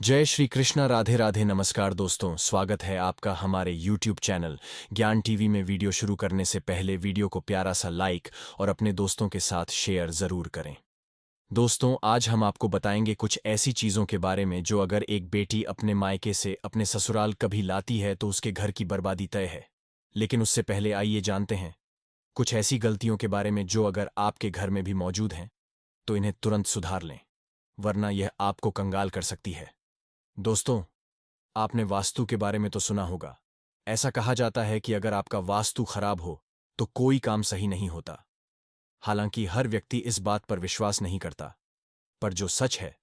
जय श्री कृष्णा। राधे राधे। नमस्कार दोस्तों, स्वागत है आपका हमारे YouTube चैनल ज्ञान टीवी में। वीडियो शुरू करने से पहले वीडियो को प्यारा सा लाइक और अपने दोस्तों के साथ शेयर ज़रूर करें। दोस्तों, आज हम आपको बताएंगे कुछ ऐसी चीज़ों के बारे में जो अगर एक बेटी अपने मायके से अपने ससुराल कभी लाती है तो उसके घर की बर्बादी तय है। लेकिन उससे पहले आइए जानते हैं कुछ ऐसी गलतियों के बारे में जो अगर आपके घर में भी मौजूद हैं तो इन्हें तुरंत सुधार लें, वरना यह आपको कंगाल कर सकती है। दोस्तों, आपने वास्तु के बारे में तो सुना होगा। ऐसा कहा जाता है कि अगर आपका वास्तु खराब हो तो कोई काम सही नहीं होता। हालांकि हर व्यक्ति इस बात पर विश्वास नहीं करता, पर जो सच है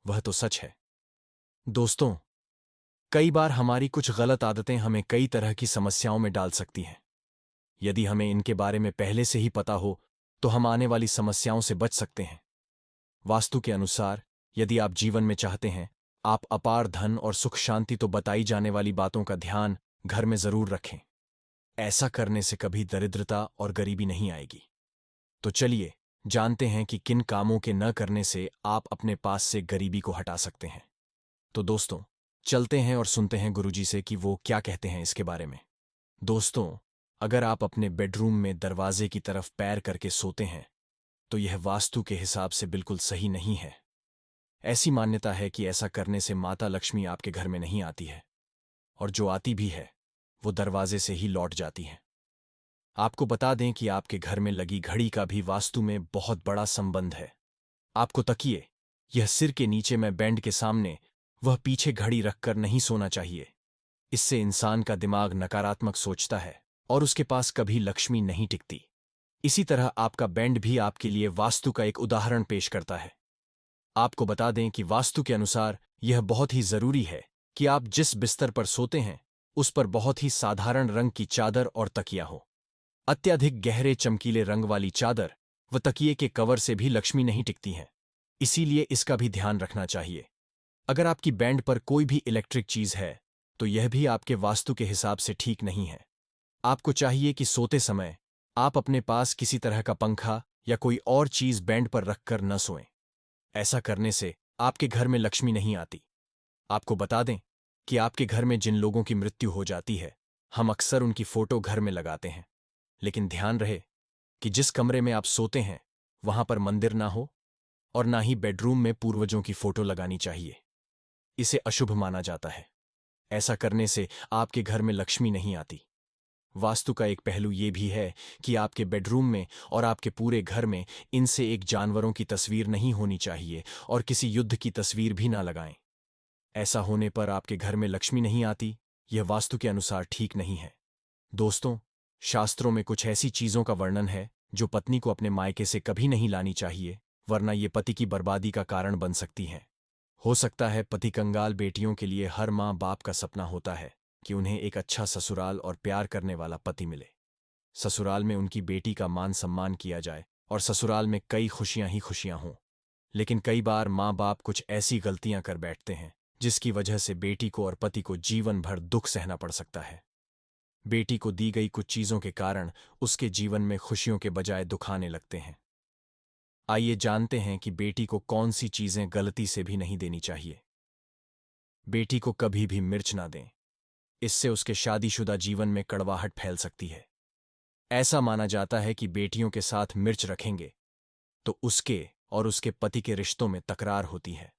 वह तो सच है। दोस्तों, कई बार हमारी कुछ गलत आदतें हमें कई तरह की समस्याओं में डाल सकती हैं। यदि हमें इनके बारे में पहले से ही पता हो तो हम आने वाली समस्याओं से बच सकते हैं। वास्तु के अनुसार, यदि आप जीवन में चाहते हैं आप अपार धन और सुख शांति, तो बताई जाने वाली बातों का ध्यान घर में जरूर रखें। ऐसा करने से कभी दरिद्रता और गरीबी नहीं आएगी। तो चलिए जानते हैं कि किन कामों के न करने से आप अपने पास से गरीबी को हटा सकते हैं। तो दोस्तों, चलते हैं और सुनते हैं गुरुजी से कि वो क्या कहते हैं इसके बारे में। दोस्तों, अगर आप अपने बेडरूम में दरवाजे की तरफ पैर करके सोते हैं तो यह वास्तु के हिसाब से बिल्कुल सही नहीं है। ऐसी मान्यता है कि ऐसा करने से माता लक्ष्मी आपके घर में नहीं आती है, और जो आती भी है वो दरवाजे से ही लौट जाती है। आपको बता दें कि आपके घर में लगी घड़ी का भी वास्तु में बहुत बड़ा संबंध है। आपको तकिए, यह सिर के नीचे में बैंड के सामने, वह पीछे घड़ी रखकर नहीं सोना चाहिए। इससे इंसान का दिमाग नकारात्मक सोचता है और उसके पास कभी लक्ष्मी नहीं टिकती। इसी तरह आपका बैंड भी आपके लिए वास्तु का एक उदाहरण पेश करता है। आपको बता दें कि वास्तु के अनुसार यह बहुत ही जरूरी है कि आप जिस बिस्तर पर सोते हैं उस पर बहुत ही साधारण रंग की चादर और तकिया हो। अत्यधिक गहरे चमकीले रंग वाली चादर व तकिए के कवर से भी लक्ष्मी नहीं टिकती हैं, इसीलिए इसका भी ध्यान रखना चाहिए। अगर आपकी बैंड पर कोई भी इलेक्ट्रिक चीज है तो यह भी आपके वास्तु के हिसाब से ठीक नहीं है। आपको चाहिए कि सोते समय आप अपने पास किसी तरह का पंखा या कोई और चीज बैंड पर रखकर न सोएं। ऐसा करने से आपके घर में लक्ष्मी नहीं आती। आपको बता दें कि आपके घर में जिन लोगों की मृत्यु हो जाती है हम अक्सर उनकी फोटो घर में लगाते हैं, लेकिन ध्यान रहे कि जिस कमरे में आप सोते हैं वहां पर मंदिर ना हो और ना ही बेडरूम में पूर्वजों की फोटो लगानी चाहिए। इसे अशुभ माना जाता है। ऐसा करने से आपके घर में लक्ष्मी नहीं आती। वास्तु का एक पहलू यह भी है कि आपके बेडरूम में और आपके पूरे घर में इनसे एक जानवरों की तस्वीर नहीं होनी चाहिए और किसी युद्ध की तस्वीर भी ना लगाएं। ऐसा होने पर आपके घर में लक्ष्मी नहीं आती। यह वास्तु के अनुसार ठीक नहीं है। दोस्तों, शास्त्रों में कुछ ऐसी चीजों का वर्णन है जो पत्नी को अपने मायके से कभी नहीं लानी चाहिए, वरना ये पति की बर्बादी का कारण बन सकती हैं। हो सकता है पति कंगाल बेटियों के लिए हर माँ बाप का सपना होता है कि उन्हें एक अच्छा ससुराल और प्यार करने वाला पति मिले। ससुराल में उनकी बेटी का मान सम्मान किया जाए और ससुराल में कई खुशियां ही खुशियां हों। लेकिन कई बार माँ बाप कुछ ऐसी गलतियां कर बैठते हैं जिसकी वजह से बेटी को और पति को जीवन भर दुख सहना पड़ सकता है। बेटी को दी गई कुछ चीजों के कारण उसके जीवन में खुशियों के बजाय दुख आने लगते हैं। आइए जानते हैं कि बेटी को कौन सी चीजें गलती से भी नहीं देनी चाहिए। बेटी को कभी भी मिर्च ना दें। इससे उसके शादीशुदा जीवन में कड़वाहट फैल सकती है। ऐसा माना जाता है कि बेटियों के साथ मिर्च रखेंगे तो उसके और उसके पति के रिश्तों में तकरार होती है।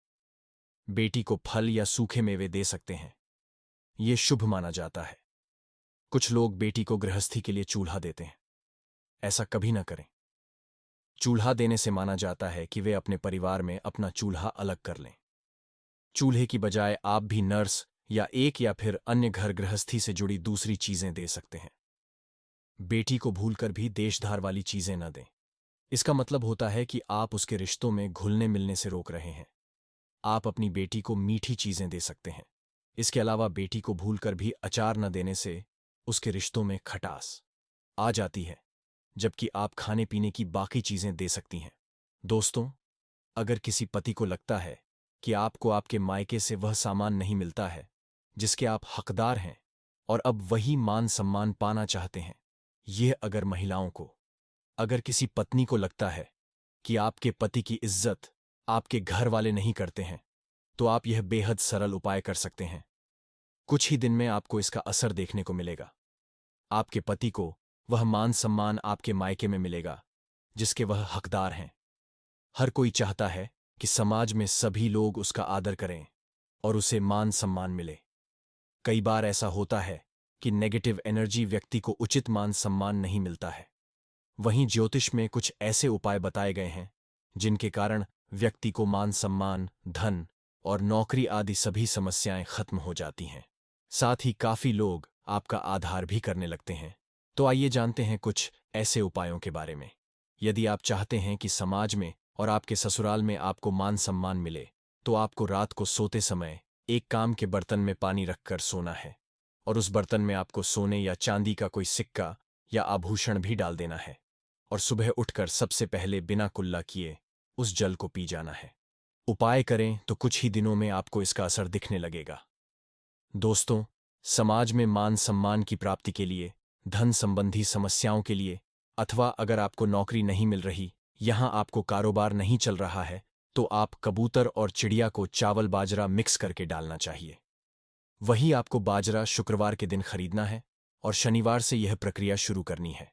बेटी को फल या सूखे मेवे दे सकते हैं, यह शुभ माना जाता है। कुछ लोग बेटी को गृहस्थी के लिए चूल्हा देते हैं। ऐसा कभी ना करें। चूल्हा देने से माना जाता है कि वे अपने परिवार में अपना चूल्हा अलग कर लें। चूल्हे की बजाय आप भी नर्स या एक या फिर अन्य घर गृहस्थी से जुड़ी दूसरी चीजें दे सकते हैं। बेटी को भूलकर भी देशधार वाली चीजें न दें। इसका मतलब होता है कि आप उसके रिश्तों में घुलने मिलने से रोक रहे हैं। आप अपनी बेटी को मीठी चीजें दे सकते हैं। इसके अलावा बेटी को भूलकर भी अचार न देने से उसके रिश्तों में खटास आ जाती है, जबकि आप खाने पीने की बाकी चीजें दे सकती हैं। दोस्तों, अगर किसी पति को लगता है कि आपको आपके मायके से वह सामान नहीं मिलता है जिसके आप हकदार हैं और अब वही मान सम्मान पाना चाहते हैं, अगर किसी पत्नी को लगता है कि आपके पति की इज्जत आपके घर वाले नहीं करते हैं तो आप यह बेहद सरल उपाय कर सकते हैं। कुछ ही दिन में आपको इसका असर देखने को मिलेगा। आपके पति को वह मान सम्मान आपके मायके में मिलेगा जिसके वह हकदार हैं। हर कोई चाहता है कि समाज में सभी लोग उसका आदर करें और उसे मान सम्मान मिले। कई बार ऐसा होता है कि नेगेटिव एनर्जी व्यक्ति को उचित मान सम्मान नहीं मिलता है। वहीं ज्योतिष में कुछ ऐसे उपाय बताए गए हैं जिनके कारण व्यक्ति को मान सम्मान, धन और नौकरी आदि सभी समस्याएं खत्म हो जाती हैं। साथ ही काफी लोग आपका आधार भी करने लगते हैं। तो आइए जानते हैं कुछ ऐसे उपायों के बारे में। यदि आप चाहते हैं कि समाज में और आपके ससुराल में आपको मान सम्मान मिले, तो आपको रात को सोते समय एक काम के बर्तन में पानी रखकर सोना है और उस बर्तन में आपको सोने या चांदी का कोई सिक्का या आभूषण भी डाल देना है और सुबह उठकर सबसे पहले बिना कुल्ला किए उस जल को पी जाना है। उपाय करें तो कुछ ही दिनों में आपको इसका असर दिखने लगेगा। दोस्तों, समाज में मान सम्मान की प्राप्ति के लिए, धन संबंधी समस्याओं के लिए, अथवा अगर आपको नौकरी नहीं मिल रही, यहां आपको कारोबार नहीं चल रहा है, तो आप कबूतर और चिड़िया को चावल बाजरा मिक्स करके डालना चाहिए। वही आपको बाजरा शुक्रवार के दिन खरीदना है और शनिवार से यह प्रक्रिया शुरू करनी है।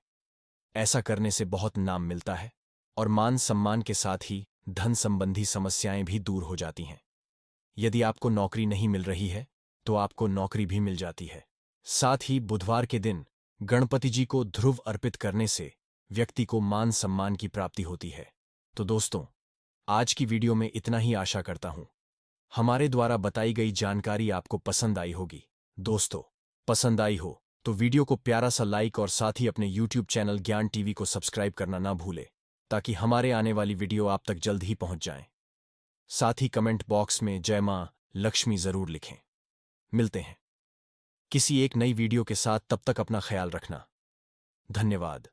ऐसा करने से बहुत नाम मिलता है और मान सम्मान के साथ ही धन संबंधी समस्याएं भी दूर हो जाती हैं। यदि आपको नौकरी नहीं मिल रही है तो आपको नौकरी भी मिल जाती है। साथ ही बुधवार के दिन गणपति जी को ध्रुव अर्पित करने से व्यक्ति को मान सम्मान की प्राप्ति होती है। तो दोस्तों, आज की वीडियो में इतना ही आशा करता हूं। हमारे द्वारा बताई गई जानकारी आपको पसंद आई होगी। दोस्तों, पसंद आई हो तो वीडियो को प्यारा सा लाइक और साथ ही अपने YouTube चैनल ज्ञान टीवी को सब्सक्राइब करना ना भूले ताकि हमारे आने वाली वीडियो आप तक जल्द ही पहुंच जाएं। साथ ही कमेंट बॉक्स में जय मां लक्ष्मी जरूर लिखें। मिलते हैं किसी एक नई वीडियो के साथ, तब तक अपना ख्याल रखना। धन्यवाद।